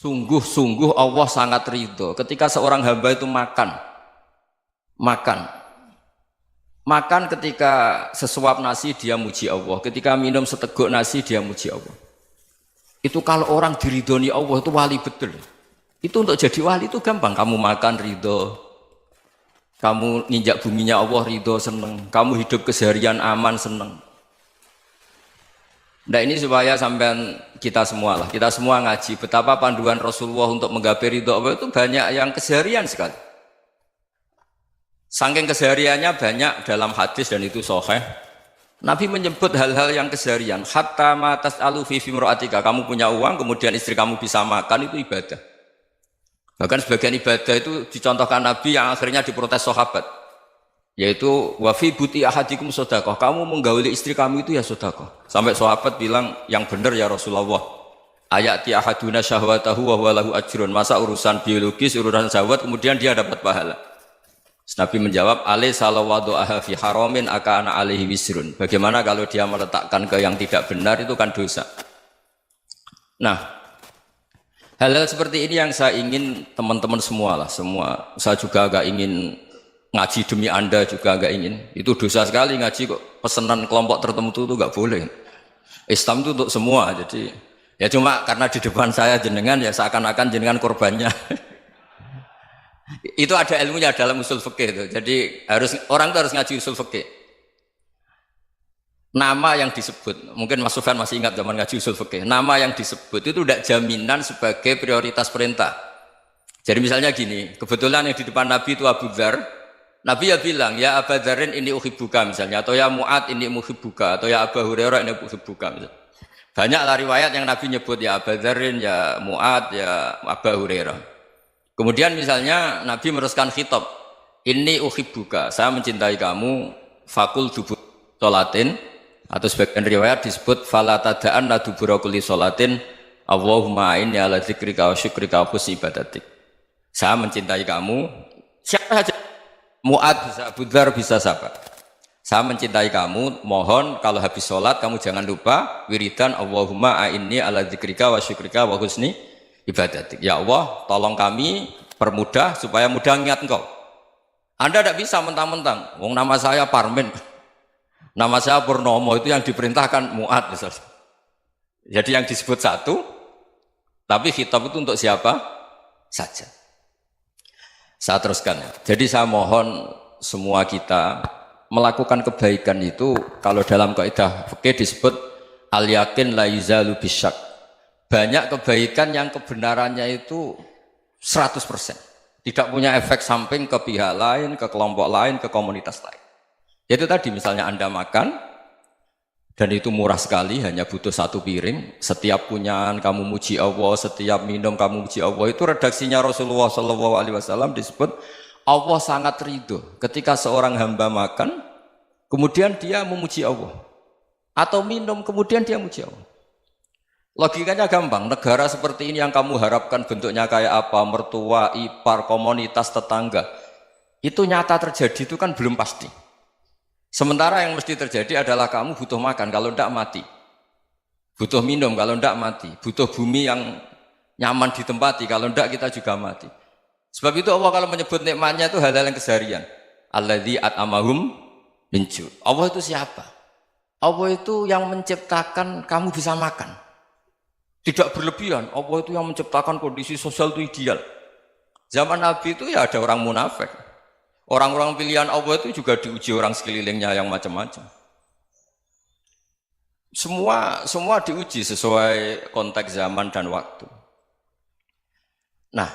Sungguh-sungguh Allah sangat ridho ketika seorang hamba itu makan ketika sesuap nasi dia muji Allah, ketika minum seteguk nasi dia muji Allah. Itu kalau orang diridhoni Allah itu wali betul. Itu untuk jadi wali itu gampang, kamu makan ridho, kamu nginjak buminya Allah ridho seneng, kamu hidup keseharian aman seneng. Nah ini supaya sampean kita semua ngaji betapa panduan Rasulullah untuk menggapai ridho Allah itu banyak yang keseharian sekali. Saking kesehariannya banyak dalam hadis dan itu sahih. Nabi menyebut hal-hal yang keseharian. Hatta ma tas'alu fi fimra'atika, kamu punya uang kemudian istri kamu bisa makan itu ibadah. Bahkan sebagian ibadah itu dicontohkan Nabi yang akhirnya diprotes sahabat. Yaitu wa fi buti ahadikum sedekah, kamu menggauli istri kamu itu ya sedekah. Sampai sahabat bilang yang benar ya Rasulullah. Ayati ahaduna syahwatahu wa huwa lahu ajrun. Masa urusan biologis, urusan syahwat kemudian dia dapat pahala. Nabi menjawab, alaysa lawadu'aha fi haramin akana alaihi wisrun. Bagaimana kalau dia meletakkan ke yang tidak benar itu kan dosa. Nah, hal-hal seperti ini yang saya ingin teman-teman semua saya juga agak ingin ngaji demi Anda juga agak ingin. Itu dosa sekali ngaji kok pesanan kelompok tertentu itu enggak boleh. Islam itu untuk semua. Jadi ya cuma karena di depan saya jenengan ya seakan-akan jenengan korbannya. Itu ada ilmunya dalam usul fikih itu. Jadi orang itu harus ngaji usul fikih. Nama yang disebut, mungkin Mas Sufyan masih ingat zaman ngaji usul fikih. Nama yang disebut itu tidak jaminan sebagai prioritas perintah. Jadi misalnya gini, kebetulan yang di depan Nabi itu Abu Dzar. Nabi ya bilang, ya Aba Dzarin ini uhibbuka misalnya, atau ya Mu'ad ini muhibbuka, atau ya Aba Hurairah ini uhibbuka misalnya. Banyaklah riwayat yang Nabi nyebut ya Aba Dzarin, ya Mu'ad, ya Aba Hurairah. Kemudian misalnya Nabi meneruskan khitab, ini uhibbuka, saya mencintai kamu, fakul dubur sholatin, atau sebagian riwayat disebut fala tada'an la dubura kulli sholatin, Allahumma inni ala dzikrika wa syukrika wa husni ibadatik. Saya mencintai kamu, siapa saja. Mu'ad bisa, Abu Dzar bisa siapa? Saya mencintai kamu, mohon kalau habis sholat kamu jangan lupa wiridan Allahumma a'inni ala dzikrika wa syukrika wa husni ibadatik. Ya Allah, tolong kami permudah supaya mudah ingat engkau. Anda tidak bisa mentang-mentang, wong nama saya Parmin, nama saya Purnomo, itu yang diperintahkan Mu'ad misalnya. Jadi yang disebut satu, tapi khitab itu untuk siapa saja. Saya teruskan. Jadi saya mohon semua kita melakukan kebaikan itu kalau dalam kaidah fikih disebut al yakin la yuzalu bisyak. Banyak kebaikan yang kebenarannya itu 100%. Tidak punya efek samping ke pihak lain, ke kelompok lain, ke komunitas lain. Itu tadi misalnya Anda makan dan itu murah sekali, hanya butuh satu piring. Setiap punyaan kamu muji Allah, setiap minum kamu muji Allah. Itu redaksinya Rasulullah SAW disebut Allah sangat ridho ketika seorang hamba makan, kemudian dia memuji Allah, atau minum kemudian dia muji Allah. Logikanya gampang. Negara seperti ini yang kamu harapkan bentuknya kayak apa, mertua, ipar, komunitas, tetangga, itu nyata terjadi itu kan belum pasti. Sementara yang mesti terjadi adalah kamu butuh makan, kalau tidak mati. Butuh minum, kalau tidak mati. Butuh bumi yang nyaman ditempati, kalau tidak kita juga mati. Sebab itu Allah kalau menyebut nikmatnya itu hal-hal yang keseharian. Alladzi at'amahum min ju'. Allah itu siapa? Allah itu yang menciptakan kamu bisa makan. Tidak berlebihan. Allah itu yang menciptakan kondisi sosial itu ideal. Zaman Nabi itu ya ada orang munafik. Orang-orang pilihan Allah itu juga diuji orang sekelilingnya yang macam-macam. Semua diuji sesuai konteks zaman dan waktu. Nah,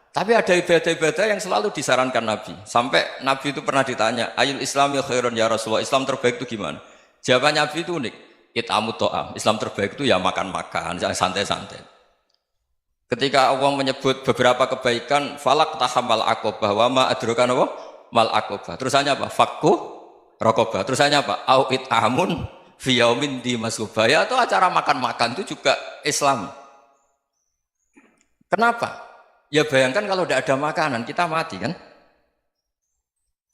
tapi ada ibadah-ibadah yang selalu disarankan Nabi. Sampai Nabi itu pernah ditanya, ayul islami khairun ya Rasulullah, Islam terbaik itu gimana? Jawaban Nabi itu unik. It'amu to'am. Islam terbaik itu ya makan-makan, yang santai-santai. Ketika Allah menyebut beberapa kebaikan, falak tahamal aqobah wa ma adrokan Allah mal aqobah. Terusannya apa? Fakku raqobah. Terusannya apa? Au it'amun fi yaumin di masubah. Ya, atau acara makan-makan itu juga Islam. Kenapa? Ya bayangkan kalau tidak ada makanan, kita mati kan?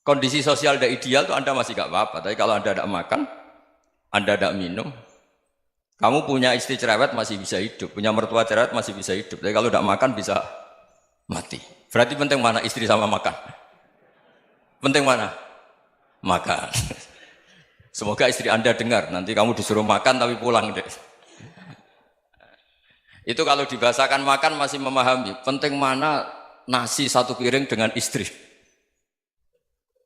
Kondisi sosial tidak ideal itu Anda masih gak apa-apa. Tapi kalau Anda tidak makan, Anda tidak minum, Kamu punya istri cerewet masih bisa hidup, punya mertua cerewet masih bisa hidup. Tapi kalau tidak makan bisa mati. Berarti penting mana istri sama makan? Penting mana? Makan. Semoga istri Anda dengar, nanti kamu disuruh makan tapi pulang deh. Itu kalau dibahasakan makan masih memahami. Penting mana nasi satu piring dengan istri.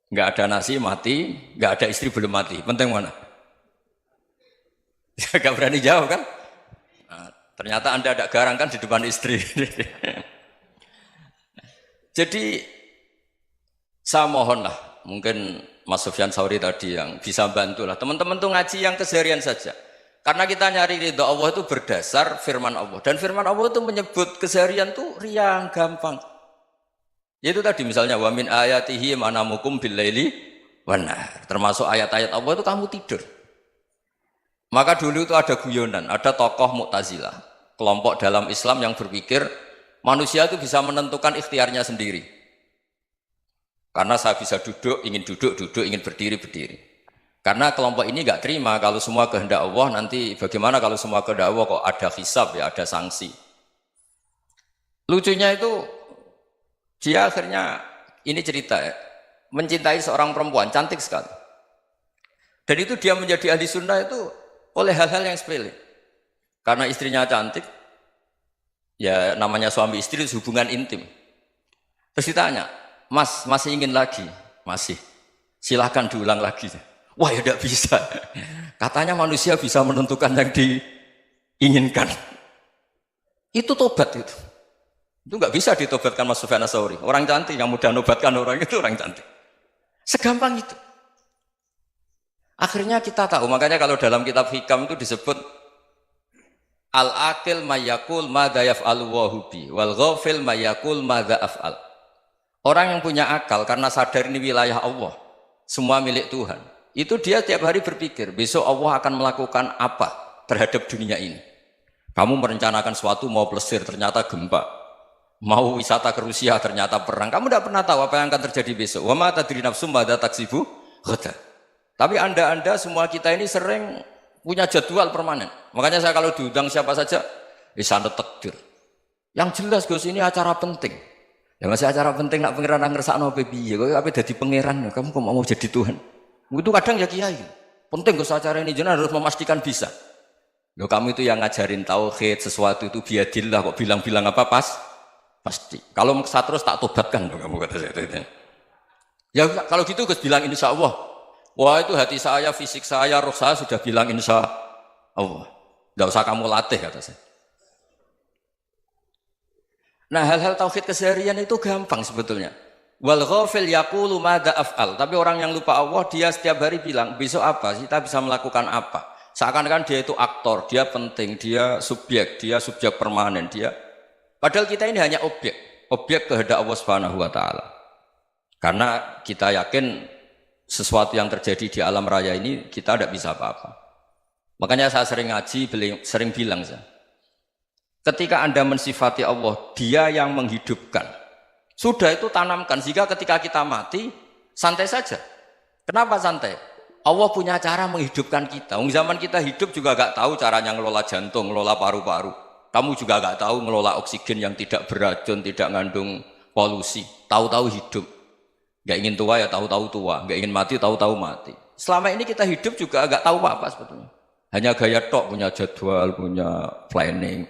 Nggak ada nasi mati, nggak ada istri belum mati. Penting mana? Gak berani jawab kan? Nah, ternyata Anda ada garang kan di depan istri. Jadi saya mohonlah, mungkin Mas Sufyan Sauri tadi yang bisa bantulah. Teman-teman tuh ngaji yang keseharian saja. Karena kita nyari ridha Allah itu berdasar firman Allah. Dan firman Allah itu menyebut keseharian tuh riang, gampang. Yaitu tadi misalnya wa min ayatihi manamukum bil laili wan nahar. Termasuk ayat-ayat Allah itu kamu tidur. Maka dulu itu ada guyonan, ada tokoh Mu'tazilah, kelompok dalam Islam yang berpikir manusia itu bisa menentukan ikhtiarnya sendiri. Karena saya bisa duduk, ingin berdiri, berdiri. Karena kelompok ini nggak terima kalau semua kehendak Allah, nanti bagaimana kalau semua kehendak Allah kok ada hisab ya, ada sanksi. Lucunya itu dia akhirnya, ini cerita ya, mencintai seorang perempuan, cantik sekali. Dan itu dia menjadi ahli sunnah itu oleh hal-hal yang sepele. Karena istrinya cantik, ya namanya suami istri hubungan intim. Terus ditanya, Mas, masih ingin lagi? Masih. Silahkan diulang lagi. Wah ya tidak bisa. Katanya manusia bisa menentukan yang diinginkan. Itu tobat itu. Itu nggak bisa ditobatkan Mas Sufyan Ats-Tsauri. Orang cantik yang mudah nobatkan orang itu orang cantik. Segampang itu. Akhirnya kita tahu, makanya kalau dalam kitab Hikam itu disebut al-aqil mayyakul madza yaf'alu wa hubi wal ghafil mayyakul madza af'al. Orang yang punya akal karena sadar ini wilayah Allah, semua milik Tuhan. Itu dia tiap hari berpikir, besok Allah akan melakukan apa terhadap dunia ini. Kamu merencanakan suatu mau plesir, ternyata gempa. Mau wisata ke Rusia, ternyata perang. Kamu tidak pernah tahu apa yang akan terjadi besok. Wa ma tadri nafsum madza taksibu ghadan. Tapi anda semua kita ini sering punya jadwal permanen. Makanya saya kalau diundang siapa saja, sanad takdir. Yang jelas Gus ini acara penting. Ya masih acara penting nak pangeran ngersakno piye? Kok ape dadi pangeran? Kamu kok mau jadi Tuhan? Itu kadang ya kiai. Penting Gus acara ini jenengan harus memastikan bisa. Loh kamu itu yang ngajarin tauhid, sesuatu itu biadillah kok bilang-bilang apa pasti. Kalau maksa terus tak tobatkan loh kamu kata saya. Ya kalau gitu Gus bilang insya Allah. Wah itu hati saya, fisik saya, roh saya sudah bilang insya Allah. Tidak usah kamu latih kata saya. Nah hal-hal tauhid keseharian itu gampang sebetulnya. Wal ghafil yaqulu madza af'al. Tapi orang yang lupa Allah dia setiap hari bilang besok apa? Kita bisa melakukan apa? Seakan-akan dia itu aktor, dia penting, dia subjek permanen, dia. Padahal kita ini hanya objek kehendak Allah Subhanahu wa taala. Karena kita yakin sesuatu yang terjadi di alam raya ini kita tidak bisa apa-apa. Makanya saya sering ngaji, sering bilang saya, ketika Anda mensifati Allah, Dia yang menghidupkan. Sudah itu tanamkan sehingga ketika kita mati santai saja. Kenapa santai? Allah punya cara menghidupkan kita. Zaman kita hidup juga gak tahu caranya ngelola jantung, ngelola paru-paru. Kamu juga gak tahu ngelola oksigen yang tidak beracun, tidak ngandung polusi. Tahu-tahu hidup. Gak ingin tua ya tahu-tahu tua, gak ingin mati tahu-tahu mati. Selama ini kita hidup juga gak tahu apa-apa sebetulnya. Hanya gaya tok, punya jadwal, punya planning.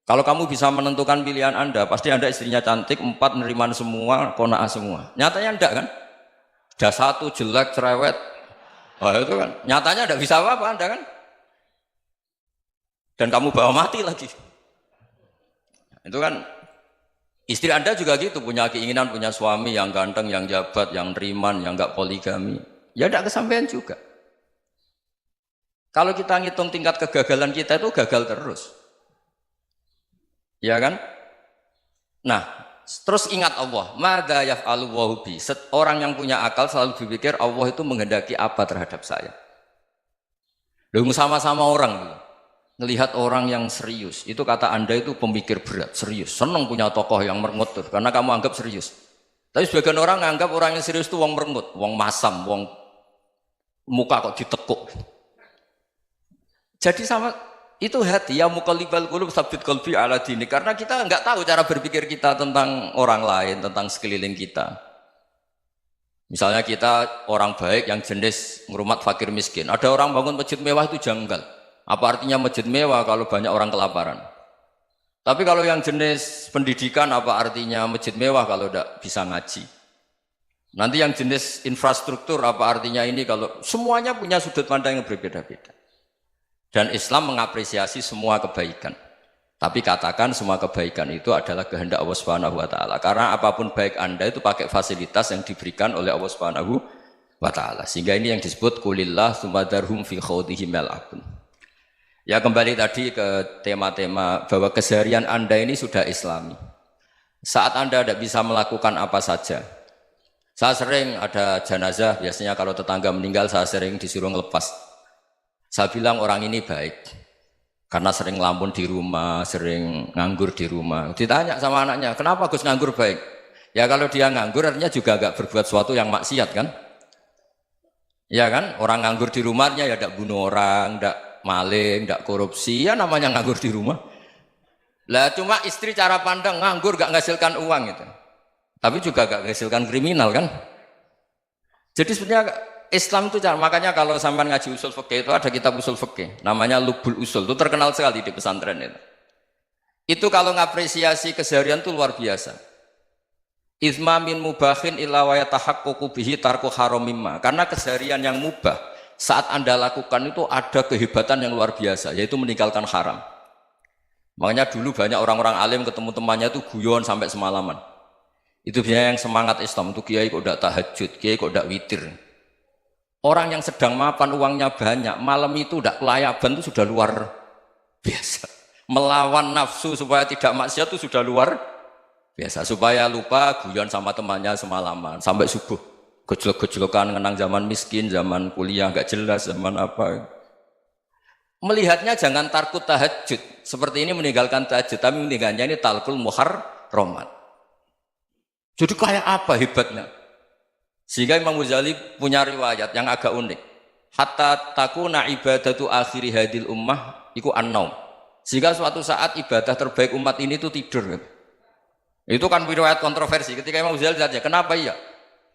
Kalau kamu bisa menentukan pilihan Anda, pasti Anda istrinya cantik, 4 neriman semua, kona'ah semua. Nyatanya enggak kan? Ada 1 jelek, cerewet. Oh itu kan, nyatanya enggak bisa apa-apa Anda kan? Dan kamu bawa mati lagi. Itu kan istri Anda juga gitu, punya keinginan, punya suami yang ganteng, yang jabat, yang neriman, yang enggak poligami. Ya enggak kesampaian juga. Kalau kita ngitung tingkat kegagalan kita itu gagal terus. Ya kan? Nah, terus ingat Allah, madza yaf'alu wa bi. Orang yang punya akal selalu berpikir Allah itu menghendaki apa terhadap saya. Lalu sama-sama orang melihat orang yang serius, itu kata Anda itu pemikir berat, serius, senang punya tokoh yang merengut karena kamu anggap serius. Tapi sebagian orang anggap orang yang serius itu wong merengut, wong masam, wong muka kok ditekuk. Jadi sama Itu hati, ya muqallibal qulub tsabbit qalbi ala dini. Karena kita nggak tahu cara berpikir kita tentang orang lain, tentang sekeliling kita. Misalnya kita orang baik yang jenis ngrumat fakir miskin. Ada orang bangun masjid mewah itu janggal. Apa artinya masjid mewah kalau banyak orang kelaparan? Tapi kalau yang jenis pendidikan apa artinya masjid mewah kalau tidak bisa ngaji? Nanti yang jenis infrastruktur apa artinya ini kalau semuanya punya sudut pandang yang berbeda-beda. Dan Islam mengapresiasi semua kebaikan. Tapi katakan semua kebaikan itu adalah kehendak Allah Subhanahu wa taala. Karena apapun baik Anda itu pakai fasilitas yang diberikan oleh Allah Subhanahu wa taala. Sehingga ini yang disebut qulillah tsumadarhum fi khawdihim yal'abun. Ya kembali tadi ke tema-tema bahwa keseharian Anda ini sudah Islami. Saat Anda tidak bisa melakukan apa saja. Saya sering ada jenazah, biasanya kalau tetangga meninggal saya sering disuruh ngelepas. Saya bilang orang ini baik karena sering ngelamun di rumah, sering nganggur di rumah. Ditanya sama anaknya, kenapa Gus nganggur baik? Ya kalau dia nganggur artinya juga agak berbuat sesuatu yang maksiat kan? Ya kan? Orang nganggur di rumahnya ya tidak bunuh orang, tidak maling, tidak korupsi, ya namanya nganggur di rumah. Lah cuma istri cara pandang nganggur gak menghasilkan uang itu. Tapi juga gak menghasilkan kriminal kan? Jadi sebenarnya Islam itu makanya kalau sampai ngaji usul fikih itu ada kitab usul fikih namanya Lubul Usul, itu terkenal sekali di pesantren itu. Itu kalau ngapresiasi keseharian itu luar biasa. Izma min mubahin illa wa yatahaqqaqu bihi tarku haramimma. Karena keseharian yang mubah saat Anda lakukan itu ada kehebatan yang luar biasa, yaitu meninggalkan haram. Makanya dulu banyak orang-orang alim ketemu temannya itu guyon sampai semalaman. Itu biasanya yang semangat Islam itu kiai kok tidak tahajud, kiai kok tidak witir. Orang yang sedang mapan uangnya banyak, malam itu tidak kelayaban itu sudah luar biasa. Melawan nafsu supaya tidak maksiat itu sudah luar biasa. Supaya lupa guyon sama temannya semalaman sampai subuh. Gejlok-gejlokan ngenang zaman miskin, zaman kuliah nggak jelas, zaman apa. Melihatnya jangan tarkut tahajud. Seperti ini meninggalkan tahajud, tapi meninggalkannya ini talkul muharramat. Jadi kayak apa hebatnya? Sehingga Imam Ghazali punya riwayat yang agak unik. Hatta takuna ibadatu akhiri hadil ummah iku an-naum. Sehingga suatu saat ibadah terbaik umat ini itu tidur. Itu kan riwayat kontroversi. Ketika Imam Ghazali tanya, kenapa iya?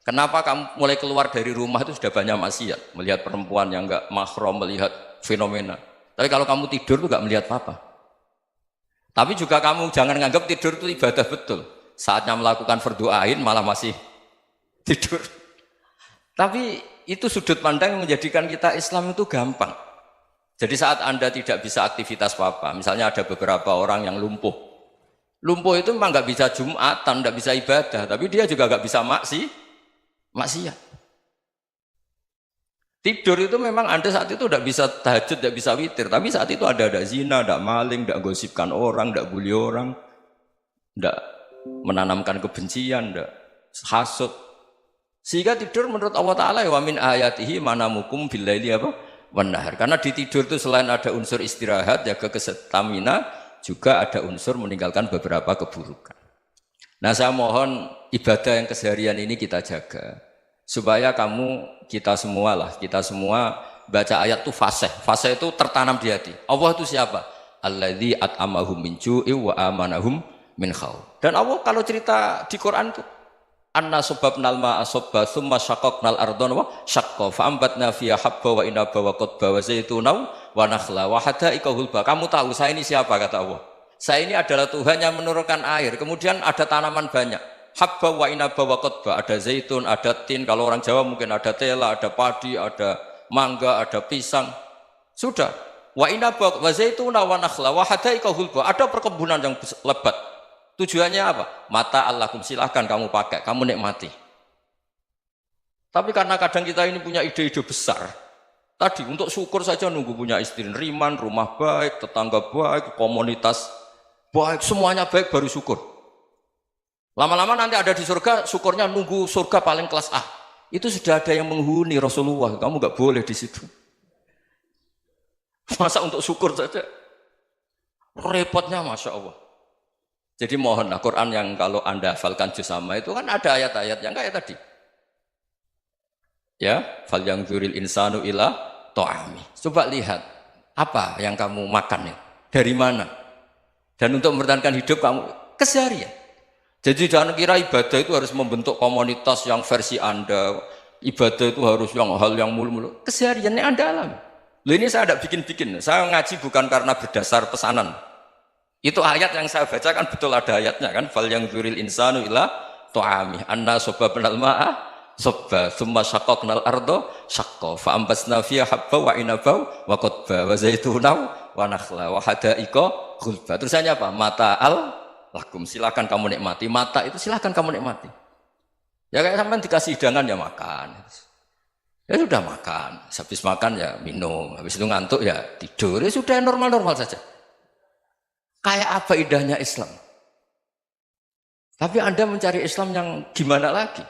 Kenapa kamu mulai keluar dari rumah itu sudah banyak maksiat? Melihat perempuan yang enggak mahram, melihat fenomena. Tapi kalau kamu tidur itu enggak melihat apa-apa. Tapi juga kamu jangan menganggap tidur itu ibadah betul. Saatnya melakukan fardhu ain malah masih tidur. Tapi itu sudut pandang yang menjadikan kita Islam itu gampang. Jadi saat Anda tidak bisa aktivitas apa-apa, misalnya ada beberapa orang yang lumpuh. Lumpuh itu memang nggak bisa Jumatan, nggak bisa ibadah, tapi dia juga nggak bisa maksiat. Tidur itu memang Anda saat itu tidak bisa tahajud, tidak bisa witir, tapi saat itu ada zina, ada maling, tidak gosipkan orang, tidak bully orang, tidak menanamkan kebencian, tidak hasud. Sehingga tidur menurut Allah Ta'ala wa min ayatihi manamukum billaili apa? Wan-nahar. Karena di tidur itu selain ada unsur istirahat, jaga kestamina, juga ada unsur meninggalkan beberapa keburukan. Nah saya mohon ibadah yang keseharian ini kita jaga. Supaya kita semua baca ayat itu fasih. Fasih itu tertanam di hati. Allah itu siapa? Alladzi at'amahum min ju'i wa amanahum min khauf. Dan Allah kalau cerita di Quran itu anna subabnal ma'a subba thumma syaqaqnal ardhan wa syaqqa fa ambatna fiha habba wa inaba wa qadba wa zaituna wa nakhla wa hada'iqa hulba. Kamu tahu saya ini siapa kata Allah? Saya ini adalah Tuhan yang menurunkan air, kemudian ada tanaman banyak. Habba wa inaba wa qadba, ada zaitun, ada tin, kalau orang Jawa mungkin ada tela, ada padi, ada mangga, ada pisang. Sudah. Wa inaba wa zaituna wa nakhla wa hada'iqa hulba. Ada perkebunan yang lebat. Tujuannya apa? Mata Allahkum, silahkan kamu pakai, kamu nikmati. Tapi karena kadang kita ini punya ide-ide besar. Tadi untuk syukur saja nunggu punya istri riman, rumah baik, tetangga baik, komunitas baik, semuanya baik baru syukur. Lama-lama nanti ada di surga, syukurnya nunggu surga paling kelas A. Itu sudah ada yang menghuni Rasulullah, kamu nggak boleh di situ. Masa untuk syukur saja? Repotnya Masya Allah. Jadi mohonlah Quran yang kalau Anda hafalkan juz sama itu kan ada ayat-ayat yang kayak tadi. Ya, fal yang dzuril insanu ila ta'ami. Coba lihat Apa yang kamu makan ya? Dari mana? Dan untuk mempertahankan hidup kamu keseharian. Jadi jangan kira ibadah itu harus membentuk komunitas yang versi Anda. Ibadah itu harus hal yang mulu-mulu. Kesehariannya Anda alami. Loh ini saya tidak bikin-bikin. Saya ngaji bukan karena berdasar pesanan. Itu ayat yang saya bacakan betul ada ayatnya kan. Fal yang dzuril insanu ila tu'ami anna soba penal ma'ah soba thumma syaqaqnal ardo syaqqa fa ambasna fiha habba wa inaba wa qadba wa zaituna wa nakhla wa hadaika ghulba. Terusannya apa? Mata'al lakum, silakan kamu nikmati. Mata itu silakan kamu nikmati. Ya kayak sampean dikasih hidangan ya makan. Ya sudah makan, habis makan ya minum, habis itu ngantuk ya tidur. Ya sudah normal-normal saja. Kayak apa indahnya Islam? Tapi Anda mencari Islam yang gimana lagi?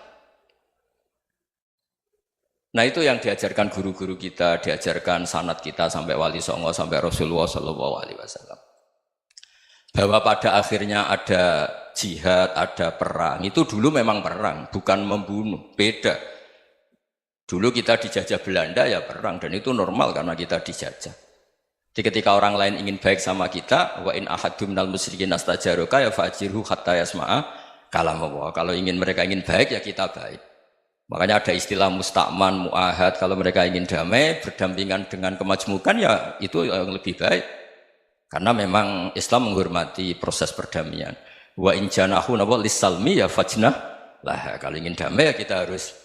Nah itu yang diajarkan guru-guru kita, diajarkan sanad kita sampai Wali Songo, sampai Rasulullah SAW. Bahwa pada akhirnya ada jihad, ada perang. Itu dulu memang perang, bukan membunuh, beda. Dulu kita dijajah Belanda ya perang, dan itu normal karena kita dijajah. Jadi ketika orang lain ingin baik sama kita, wa in ahadum minal musyrikin astajaruka ya fa'jirhu hatta yasma'a kalam Allah. Kalau mereka ingin baik ya kita baik. Makanya ada istilah musta'man, mu'ahad. Kalau mereka ingin damai, berdampingan dengan kemajmukan ya itu yang lebih baik. Karena memang Islam menghormati proses perdamaian. Wa in janahu lis-salmi ya fajnah lah. Kalau ingin damai ya kita harus